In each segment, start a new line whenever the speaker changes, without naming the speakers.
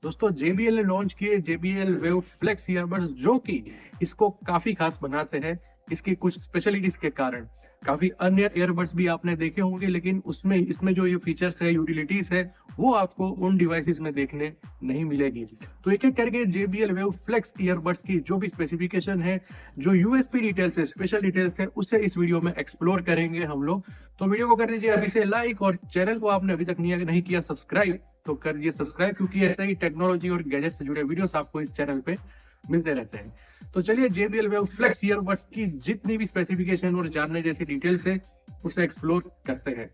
दोस्तों JBL ने launch किए JBL Wave Flex ईयरबड्स, जो कि इसको काफी खास बनाते हैं इसकी कुछ स्पेशलिटीज के कारण। काफी अन्य ईयरबड्स भी आपने देखे होंगे, लेकिन उसमें इसमें जो ये फीचर्स है, यूटिलिटीज है, वो आपको उन डिवाइसेस में देखने नहीं मिलेगी। तो एक एक करके JBL Wave Flex ईयरबड्स की जो भी स्पेसिफिकेशन है, जो यूएसपी डिटेल्स है, स्पेशल डिटेल्स है, उसे इस वीडियो में एक्सप्लोर करेंगे हम लोग। तो वीडियो को कर दीजिए अभी से लाइक, और चैनल को आपने अभी तक नहीं किया सब्सक्राइब तो करिए सब्सक्राइब, क्योंकि ऐसा ही टेक्नोलॉजी और गैजेट से जुड़े वीडियोस आपको इस चैनल पे मिलते रहते हैं। तो चलिए JBL Wave Flex ईयरबड्स की जितनी भी स्पेसिफिकेशन और जानने जैसी डिटेल्स है उसे एक्सप्लोर करते हैं।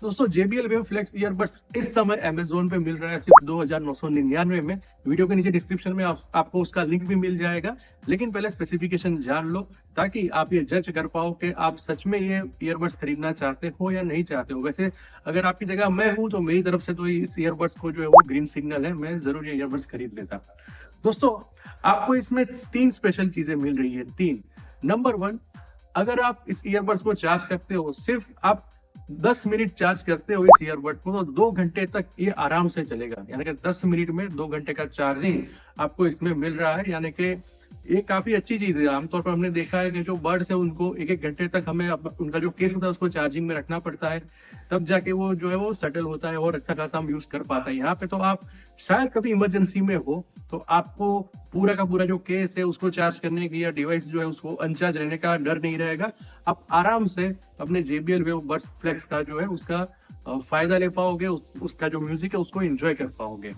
दोस्तों JBL Wave Flex ईयरबड्स इस समय Amazon पे मिल रहा है सिर्फ 2999 में। वीडियो के नीचे डिस्क्रिप्शन में आपको उसका लिंक भी मिल जाएगा। लेकिन पहले स्पेसिफिकेशन जान लो, ताकि आप ये जज कर पाओ कि आप सच में ये ईयरबड्स खरीदना चाहते हो या नहीं चाहते हो। वैसे अगर आपकी जगह मैं हूं तो मेरी तरफ से तो इस ईयरबड्स को जो है वो ग्रीन सिग्नल है, मैं जरूर ये ईयरबड्स खरीद लेता। दोस्तों आपको इसमें 3 स्पेशल चीजें मिल रही है। 3 नंबर 1, अगर आप इस ईयरबड्स को चार्ज करते हो, सिर्फ आप 10 मिनट चार्ज करते हो इस ईयरबड को, तो 2 घंटे तक ये आराम से चलेगा। यानी कि 10 मिनट में 2 घंटे का चार्जिंग आपको इसमें मिल रहा है। यानी कि ये काफी अच्छी चीज है। आमतौर पर हमने देखा है कि जो बर्ड्स है उनको एक घंटे तक हमें उनका जो केस होता है उसको चार्जिंग में रखना पड़ता है, तब जाके वो जो है वो सेटल होता है और अच्छा खासा हम यूज कर पाता है। यहाँ पे तो आप शायद कभी इमरजेंसी में हो तो आपको पूरा का पूरा जो केस है उसको चार्ज करने की या डिवाइस जो है उसको अनचार्ज रहने का डर नहीं रहेगा। आप आराम से अपने JBL Wave Buds Flex का जो है उसका फायदा ले पाओगे, उसका जो म्यूजिक है उसको एंजॉय कर पाओगे।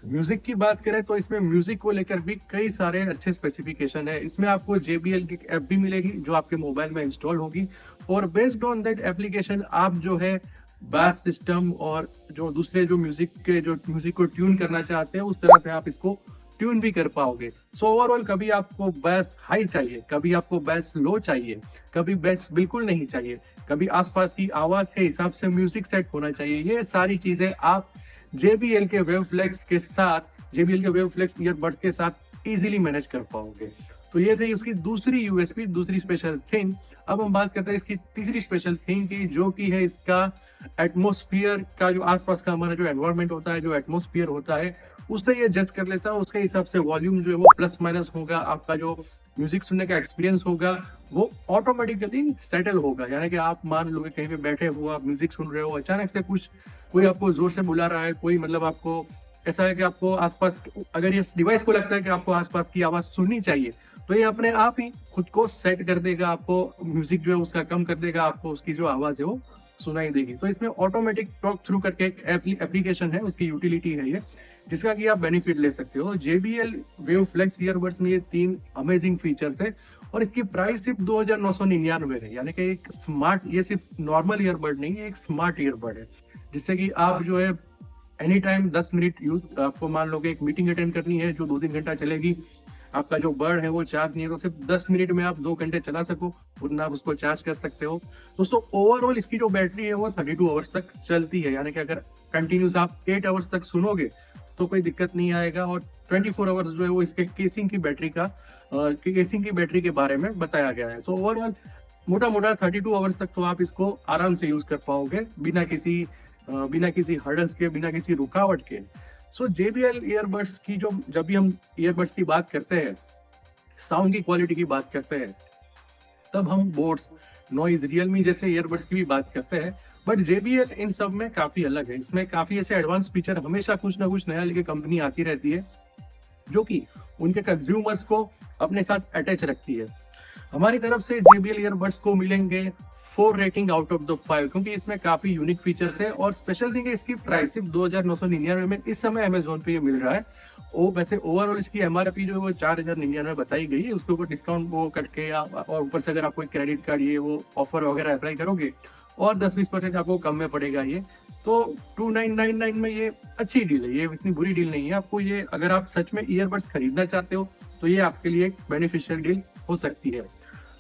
म्यूजिक की बात करें तो इसमें म्यूजिक को लेकर भी कई सारे अच्छे स्पेसिफिकेशन है। इसमें आपको JBL की ऐप भी मिलेगी जो आपके मोबाइल में इंस्टॉल होगी, और बेस्ड ऑन दैट एप्लीकेशन आप जो है बास सिस्टम और जो दूसरे जो म्यूजिक को ट्यून करना चाहते हैं उस तरह से आप इसको ट्यून भी कर पाओगे। सो ओवरऑल कभी आपको बेस हाई चाहिए, कभी आपको बेस लो चाहिए, कभी बेस बिल्कुल नहीं चाहिए, कभी आसपास की आवाज के हिसाब से म्यूजिक सेट होना चाहिए, ये सारी चीजें आप JBL के Wave Flex के साथ, JBL के Wave Flex ईयरबड्स के साथ इजीली मैनेज कर पाओगे। तो ये थी उसकी दूसरी यूएसपी, दूसरी स्पेशल थिंग। अब हम बात करते हैं इसकी तीसरी स्पेशल थिंग की, जो कि है इसका एटमोस्फियर का, जो आसपास का हमारा जो एनवायरनमेंट होता है, जो एटमोस्फियर होता है, उससे ये जज कर लेता है। उसके हिसाब से वॉल्यूम जो है वो प्लस माइनस होगा, आपका जो म्यूजिक सुनने का एक्सपीरियंस होगा वो ऑटोमेटिकली सेटल होगा। यानी कि आप मान लो कि कहीं पे बैठे हो, आप म्यूजिक सुन रहे हो, अचानक से कोई आपको जोर से बुला रहा है, कोई मतलब आपको ऐसा है कि आपको आसपास, अगर ये डिवाइस को लगता है कि आपको आसपास की आवाज सुननी चाहिए, तो ये अपने आप ही खुद को सेट कर देगा, आपको म्यूजिक जो है उसका कम कर देगा, आपको उसकी जो आवाज है वो सुनाई देगी। तो इसमें ऑटोमेटिक टॉक थ्रू करके एक एप्लीकेशन है, उसकी यूटिलिटी है ये, जिसका कि आप बेनिफिट ले सकते हो। JBL Wave Flex ईयरबड्स में ये 3 अमेजिंग फीचर्स है, और इसकी प्राइस सिर्फ 2999 है। यानी कि एक स्मार्ट, ये सिर्फ नॉर्मल ईयरबड नहीं है, एक स्मार्ट ईयरबड है, जिससे कि आप जो है एनी टाइम 10 मिनट यूज, आपको मान लो कि एक मीटिंग अटेंड करनी है जो 2-3 घंटा चलेगी, आपका जो बर्ड है वो चार्ज नहीं है, तो सिर्फ 10 मिनट में आप 2 घंटे चला सको उतना आप उसको चार्ज कर सकते हो। दोस्तों ओवरऑल इसकी जो बैटरी है वो 32 आवर्स तक चलती है। यानी कि अगर कंटिन्यूस आप 8 आवर्स तक सुनोगे तो कोई दिक्कत नहीं आएगा। और 24 आवर्स जो है वो इसके केसिंग की बैटरी के बारे में बताया गया है। सो ओवरऑल मोटा मोटा 32 आवर्स तक तो आप इसको आराम से यूज कर पाओगे, बिना किसी हर्डल्स के, बिना किसी रुकावट के। सो JBL ईयरबड्स की जब भी हम ईयरबड्स की बात करते हैं, साउंड की क्वालिटी की बात करते हैं, तब हम बोट्स, नॉइज, रियलमी जैसे ईयरबड्स की भी बात करते हैं। बट JBL इन सब में काफी अलग है। इसमें काफी ऐसे एडवांस फीचर हमेशा कुछ ना कुछ नया लेके कंपनी आती रहती है, जो कि उनके कंज्यूमर्स को अपने साथ अटैच रखती है। हमारी तरफ से JBL ईयरबड्स को मिलेंगे 4 रेटिंग आउट ऑफ द 5, क्योंकि इसमें काफी यूनिक फीचर्स है। और स्पेशल थिंग है, इसकी प्राइस सिर्फ 2999 में इस समय अमेजोन पे ये मिल रहा है। वो वैसे ओवरऑल इसकी MRP जो है वो 4099 बताई गई है, उसके ऊपर डिस्काउंट वो कट के और ऊपर से अगर आप कोई क्रेडिट कार्ड ये वो ऑफर वगैरह अप्लाई करोगे और 10-20% आपको कम में पड़ेगा ये, तो 2999 में ये अच्छी डील है, ये इतनी बुरी डील नहीं है। आपको ये, अगर आप सच में ईयरबड्स खरीदना चाहते हो तो ये आपके लिए एक बेनिफिशियल डील हो सकती है।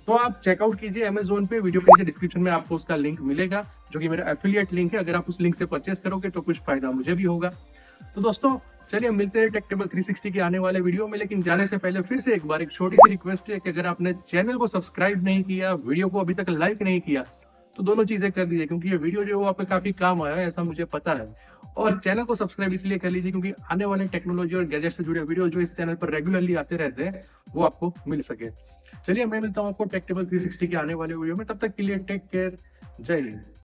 तो आप चेकआउट कीजिए अमेजोन पे, वीडियो के नीचे डिस्क्रिप्शन में आपको उसका लिंक मिलेगा, जो कि मेरा एफिलिएट लिंक है। अगर आप उस लिंक से परचेस करोगे तो कुछ फायदा मुझे भी होगा। तो दोस्तों चलिए मिलते हैं टेक टेबल 360 के आने वाले वीडियो में। लेकिन जाने से पहले फिर से एक बार एक छोटी सी रिक्वेस्ट है कि अगर आपने चैनल को सब्सक्राइब नहीं किया, वीडियो को अभी तक लाइक नहीं किया, तो दोनों चीजें कर दीजिए, क्योंकि ये वीडियो जो है वो आपके काफी काम आया है, ऐसा मुझे पता है। और चैनल को सब्सक्राइब इसलिए कर लीजिए क्योंकि आने वाले टेक्नोलॉजी और गैजेट से जुड़े वीडियो जो इस चैनल पर रेगुलरली आते रहते हैं वो आपको मिल सके। चलिए मैं मिलता हूँ आपको टेक टेबल 360 के आने वाले वीडियो में, तब तक के लिए टेक केयर, जय हिंद।